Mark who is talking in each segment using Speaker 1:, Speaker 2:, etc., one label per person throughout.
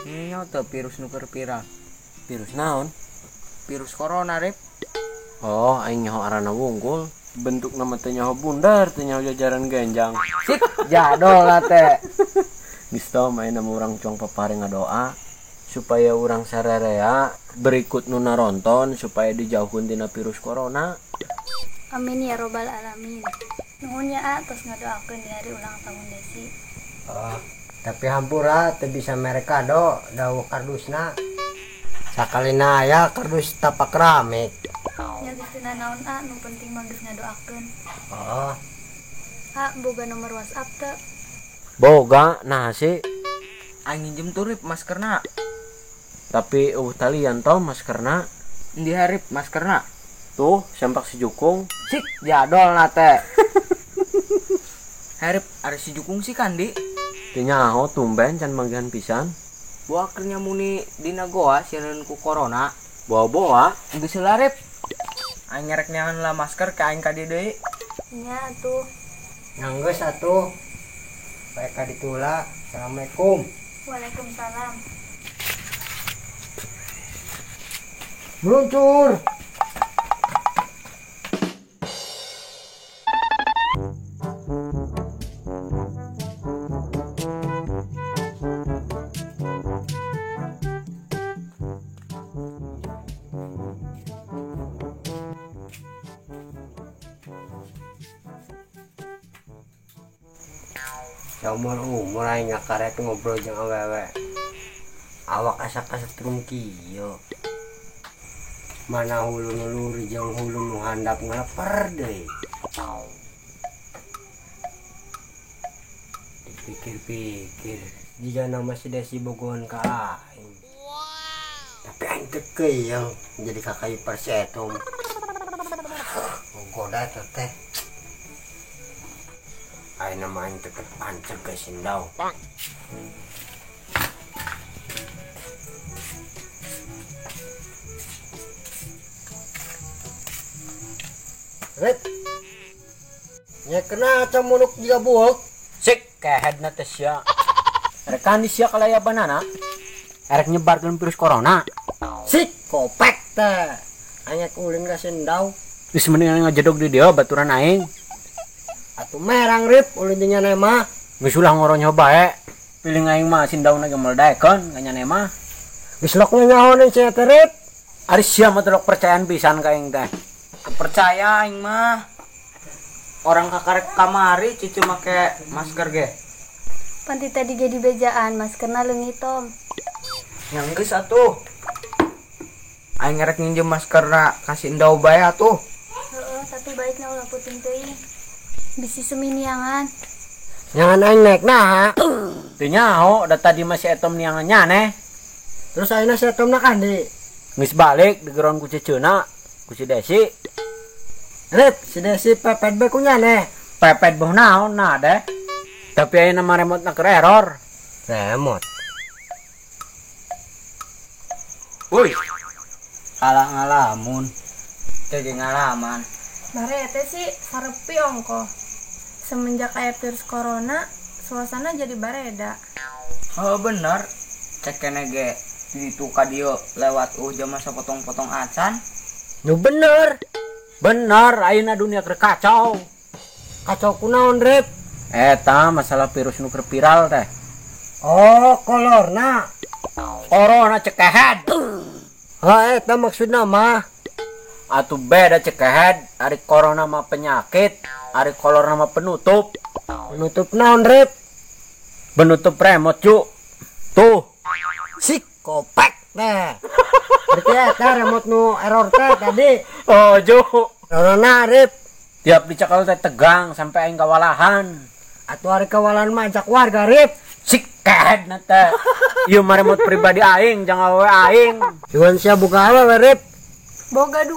Speaker 1: Nyaho teu virus nu keur viral.
Speaker 2: Virus naon?
Speaker 1: Virus corona, Rip.
Speaker 2: Oh, aing nyaho arana wungkul. Bentuk nama teh nyaho bundar, teh nyaho jajaran genjang.
Speaker 1: Sik, jadol lah teh.
Speaker 2: Geus tau main nama urang cong papare ngadoa supaya urang sararea berikut nu naronton supaya dijauhkeun tina virus corona.
Speaker 3: Amin ya robbal alamin. Nuhun ya tos ngadoakeun di hari ulang tahun Desi.
Speaker 4: Oh, tapi hampura teu bisa mere kado dawuh kardusna. Sakalina aya kardus tapak rame.
Speaker 3: Nya geus teu naon nu penting mah geus ngadoakeun.
Speaker 4: Oh,
Speaker 3: Boga nomor WhatsApp teu.
Speaker 2: Boga, nah sih.
Speaker 1: Aing nginjem tuh Rip maskerna.
Speaker 2: Tapi talian tau maskerna.
Speaker 1: Endi Rip maskerna?
Speaker 2: Tuh, sempak si Jukung.
Speaker 1: Sik, jadol lah teh. Rip, ada si Jukung sih Kandi.
Speaker 2: Teu nyaho tumben can manggihan pisan.
Speaker 1: Buah kernya muni dina goa sieun ku corona.
Speaker 2: Bawa-bawa.
Speaker 1: Geus heula Rip. Aing ngerek nyangan lah masker ka aing ka dieu deui.
Speaker 3: Nya tuh.
Speaker 4: nyanggeus atuh. Bae ka ditula. Assalamualaikum.
Speaker 3: Waalaikumsalam.
Speaker 4: Meluncur. Umur aing ngakarek ngobrol jeung awewe. Awak asa kasetrum kieu. Mana hulu nu luri jeung hulu nu handap ngeleper deui. Dipikir-pikir, jika nama si Desi bogohan ka aing. Tapi aing teu keuyeng jadi kakak ipar si Etom. Goda teh teh. Aing nama aing teu panceg ke sindau. Red. Nya kena camunuk jiga buuk.
Speaker 2: Sik, kehedna teh sia. Rekan di sia kalayabanana. Erek nyebarkeun virus corona.
Speaker 4: Sik kopek teh. Anya ulin ka sindau.
Speaker 2: Geus mendingan ngajedog di dieu baturan aing.
Speaker 4: Atuh merang rip ulin nya mah.
Speaker 2: Geus ulah ngoronyo bae. Piling aing mah sindauna ge meldaekeun kanya mah.
Speaker 4: Geus lokna nyahoneun sia teh rip.
Speaker 2: Ari sia mah telok percayaan pisan ka aing teh.
Speaker 1: Kepercaya aing mah. Orang kakarek kamari cucu make masker ge.
Speaker 3: Panti tadi ge di bejaan maskerna leungit tom.
Speaker 1: Yang geus atuh. Aing ngerek nginjem maskerna kasih endau bae atuh.
Speaker 3: Heeh, tapi baikna ulah puting teuing. Bisi seminiangan.
Speaker 4: Jangan aing naik nah.
Speaker 2: Teu nyaho da tadi masih etom niangan nyaneh.
Speaker 4: Terus ayeuna si Etomna kandi.
Speaker 2: Geus balik digeron ku ceceuna, ku si Desi.
Speaker 4: Rip, si Desi pepet be ku nyane.
Speaker 2: Pepet beuh naon nah deh. Tapi ayeuna mah remote-na keur error.
Speaker 4: Remote.
Speaker 1: Woi. Kalah ngalamun. Teu ge ngalaman.
Speaker 3: Bare teh sih sarepi ongko. Semenjak aya virus corona, suasana jadi bareda.
Speaker 1: Oh bener. Cek kene ge di ditu ka dieu lewat jam masa potong-potong acan.
Speaker 4: Nu bener.
Speaker 2: Bener, ayeuna dunia keur kacau.
Speaker 4: Kacau kunaon rip?
Speaker 2: Eta masalah virus nu keur viral teh.
Speaker 4: Oh, kolorna.
Speaker 2: Corona cekehed.
Speaker 4: Ha eta maksudna mah.
Speaker 2: Atuh beda cekehed, ari corona mah penyakit, ari kolorna mah penutup.
Speaker 4: Nutup naon rip?
Speaker 2: Penutup remote cu. Tuh,
Speaker 4: Sik kopek teh. Berarti eta remote nu error teh tadi.
Speaker 2: oh ju.
Speaker 4: Corona rip.
Speaker 2: Tiap dicekal teh tegang sampai aing kawalahan.
Speaker 4: Atuh ari kawalan mah ajak warga rip.
Speaker 2: Sik kehed na teh. Ieu mah remote pribadi aing, jangan awewe aing.
Speaker 4: Iwan sia buka awewe rip.
Speaker 3: Boga 2.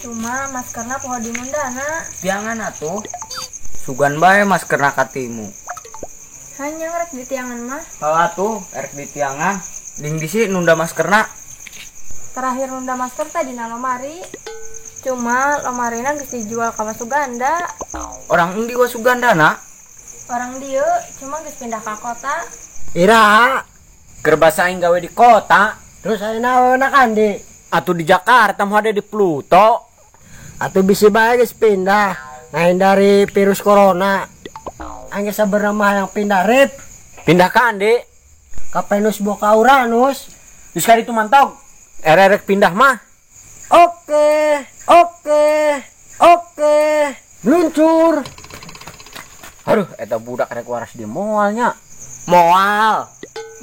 Speaker 3: Cuma maskerna poho dimundana.
Speaker 1: Tiangan atuh. Sugan bae maskerna ka timu.
Speaker 3: Hanya ngerek di tiangan mah.
Speaker 1: Atuh, erek di tiangan. Ding disi nunda maskerna.
Speaker 3: Terakhir nunda masker tadi dina lomari. Cuma lomarina geus dijual ka Suganda.
Speaker 1: Orang endi wa Sugandana?
Speaker 3: Orang dieu cuma geus pindah ka kota.
Speaker 4: Iraha.
Speaker 2: Kerbasa aing gawe di kota.
Speaker 4: Terus ayo naon kandi.
Speaker 2: Atuh di Jakarta mau ada di Pluto.
Speaker 4: Atau bisa bae geus pindah. Ngahindari virus corona. Angge sabenerna mah yang pindah rip.
Speaker 2: Pindah ka Ande.
Speaker 4: Ka Venus boka Uranus.
Speaker 2: Geus ka ditu mantog. Erek pindah mah.
Speaker 4: Oke. Luncur.
Speaker 2: Aduh, eta budak rek waras di moalnya.
Speaker 1: Moal.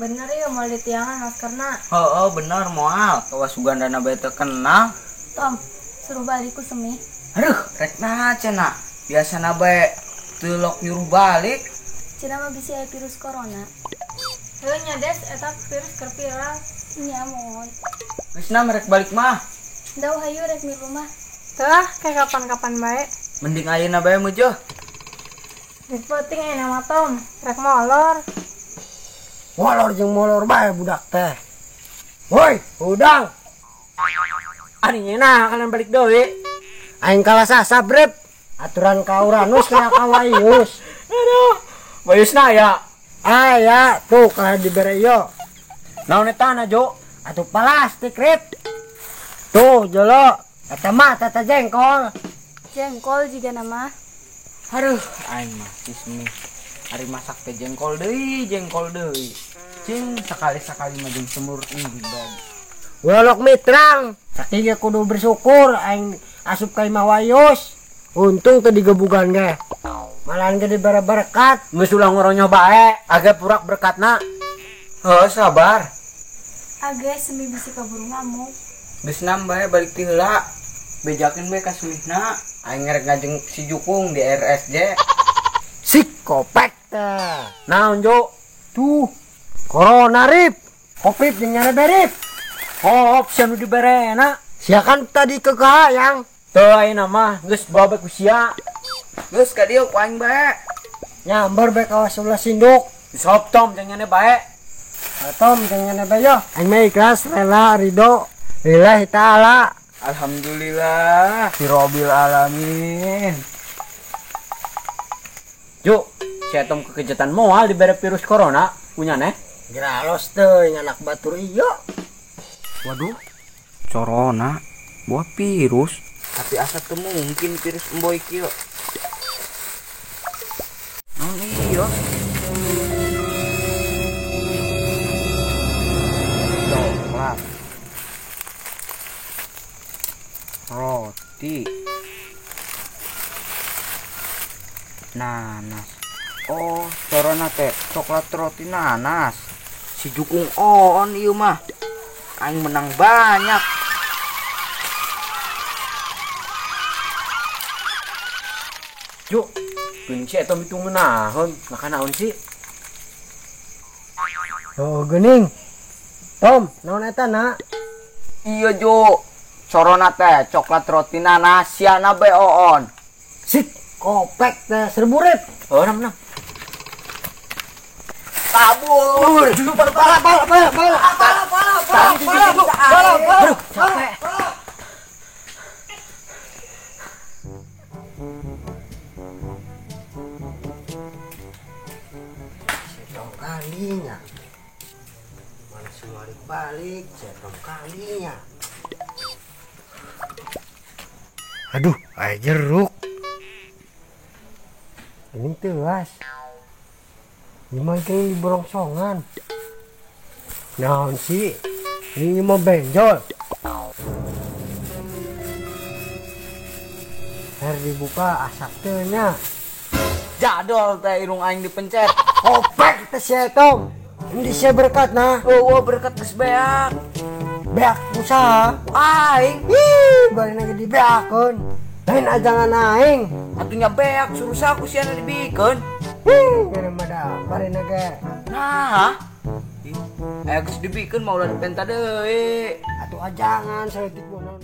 Speaker 3: Bener ya mau ditiangan maskerna.
Speaker 1: Oh bener moal. Kawa Sugandana bae teu kenal.
Speaker 3: Tom, suruh balik ku semi.
Speaker 1: Aduh, rek nah cenah. Biasana bae teu lok nyuruh balik.
Speaker 3: Cina mah bisa aya virus corona. Heuh nya Des, eta virus keur viral. Nya mon.
Speaker 1: Geus na merek balik mah.
Speaker 3: Dau hayu rek mi rumah. Tah, kayak kapan-kapan bae.
Speaker 1: Mending ayeuna bae meujuh.
Speaker 3: Rek penting aya nama Tom, rek molor.
Speaker 4: Molor jeung molor bae budak teh. Woi, udang.
Speaker 2: Ari nah kalian balik deui.
Speaker 4: Aing kalah sasab rep. Aturan ka Uranus kaya ka Wayus.
Speaker 2: Aduh, bayusna ya.
Speaker 4: Aya, tuh kalah dibere yo.
Speaker 2: Naon eta na Jo?
Speaker 4: Atuh plastik rep. Tuh jolo, eta mah tata jengkol.
Speaker 3: Jengkol juga nama.
Speaker 1: Aduh, aing mah cismi. Ari masak teh jengkol deui. Cing sakali-sakali mah jeung semur ini bagi.
Speaker 4: Wolok mitrang. Sakieu kudu bersyukur aing asup ka Imah Wayus. Untung teu digebugan ge. Malahan ge dibere berkat.
Speaker 2: Geus ulah ngoronyoh bae, agak purak berkatna.
Speaker 1: Heuh, sabar.
Speaker 3: Age semi bisi kaburu ngamuk.
Speaker 1: Geus nam bae balik ti heula. Bejakeun bae ka semihna. Aing ngerek ngajeng si Jukung di RSJ.
Speaker 4: Sikopek teh.
Speaker 2: Naon Jo?
Speaker 4: Tuh, corona rip. Covid jeung nyana berip.
Speaker 2: Hop, sia nu diberena.
Speaker 4: Sia kan tadi kekayang.
Speaker 2: Teu ayeuna mah geus babek ku sia.
Speaker 1: Geus ka dieu ku aing bae.
Speaker 4: Nyamber bae ka sebelah sinduk.
Speaker 2: Sop Tom jeung nyane bae.
Speaker 4: Atom jeung nyana bae yo. Aing mah ikhlas rela ridho. Lillahi taala.
Speaker 1: Alhamdulillah, Rabbil alamin.
Speaker 2: Jo, si Tom kekejutan moal dibere virus corona punya neh.
Speaker 4: Geralos teuing anak batur ieu.
Speaker 1: Waduh, corona, buah virus. Tapi asa teu mungkin virus emboy kieu. Naon ieu? Coklat. Roti. Nanas. Oh, corona teh coklat roti nanas. Si Jukung on ieu mah. Aing menang banyak.
Speaker 2: Jo, geuning si Tom itu meunahon, maka naon sih?
Speaker 4: Oh, geuning. Tom, naon eta na?
Speaker 1: Iya Jo, corona teh coklat roti nanas siana be on.
Speaker 4: Sik, kopek teh 1000 rep.
Speaker 2: Oh, nam.
Speaker 1: Kabur.
Speaker 2: Aduh, capek.
Speaker 4: Setong kalinya. Mana semua balik, setong kalinya. Aduh, air jeruk. Ini telas. Gimana ini di borongsongan? Naon sih? Ini mau benjol. Her dibuka asap tehnya.
Speaker 1: Jadol teh irung aing dipencet.
Speaker 4: Kopek teh sia Tom. Ini sia berkat nah.
Speaker 1: Oh, berkat geus beak.
Speaker 4: Beak usaha.
Speaker 1: Aing,
Speaker 4: Bari lagi dibeakeun. Lain ajangan aing.
Speaker 1: atunya beak suruh saku siana dibikeun.
Speaker 4: Kere mada bari nage.
Speaker 1: Nah. Aya geus dibikeun mau ulah dipenta deui.
Speaker 4: Atuh ajangan saeutik bonan.